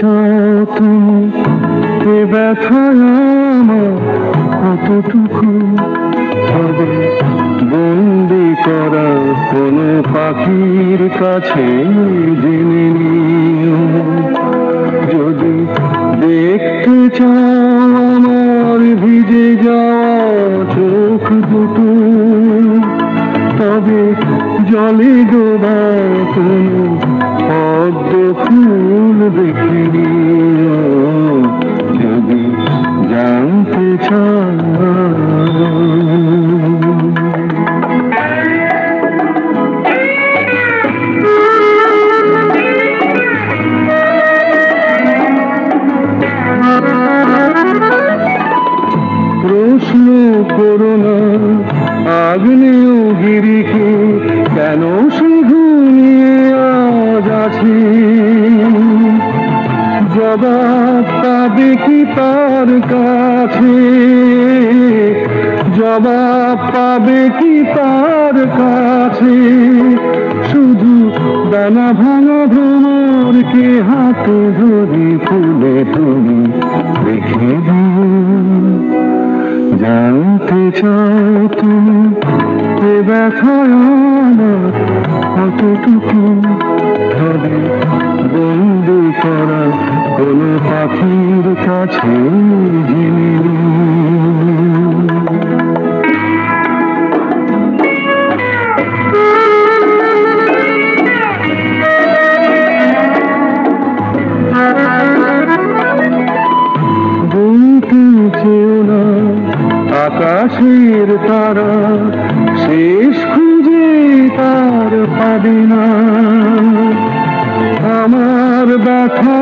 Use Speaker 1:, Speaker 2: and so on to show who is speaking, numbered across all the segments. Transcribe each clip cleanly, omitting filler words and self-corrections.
Speaker 1: চাও তুমি এ ব্যথায় আমার কতটুকু, তবে বন্দি করা কোনো পাখির কাছে জেনে নিও। যদি দেখতে চাও আমার ভিজে যাওয়া চোখ দুটো, তবে জলে ডোবা কোনো পদ্ম ফুল দেখে নিও। যদি জানতে চাও প্রশ্ন করো না আগ্নেয়গিরিকে কেন সে ঘুমিয়ে আজ আছে। জবাব পাবে কি তার কাছে, জবাব পাবে কি তার কাছে। শুধু দানা ভাঙা ভ্রমরকে হাতে ধরে ফুলে তুমি রেখে দিও। জানতে চাও তুমি এ ব্যথায় আমার কতটুকু, তবে বন্দি করা কোনো পাখির কাছে জেনে আকাশের তারা শেষ খুঁজে তার পাবে না। আমার ব্যথা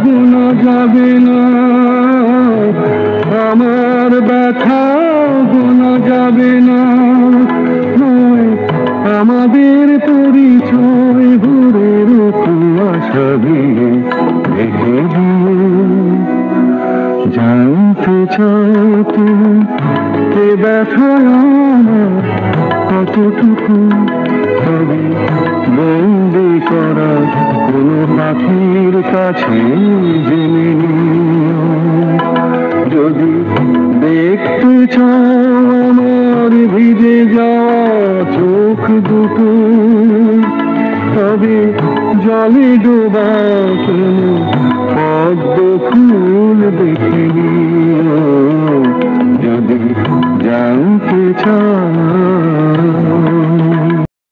Speaker 1: গোনা যাবে না, আমার ব্যথা গোনা যাবে না। আমাদের পরিচয় ভোরের কুয়াশা দিয়ে রেখে দিও। জানতে চাও তুমি এ ব্যথায় আমার কতটুকু, তবে বন্দি করা কোনো পাখির কাছে জেনে নিও। যদি দেখতে চাও আমার ভিজে যাওয়া চোখ দুটো, তবে জলে ডোবা কোনো পদ্ম ফুল দেখে নিও। যদি জানতে চাও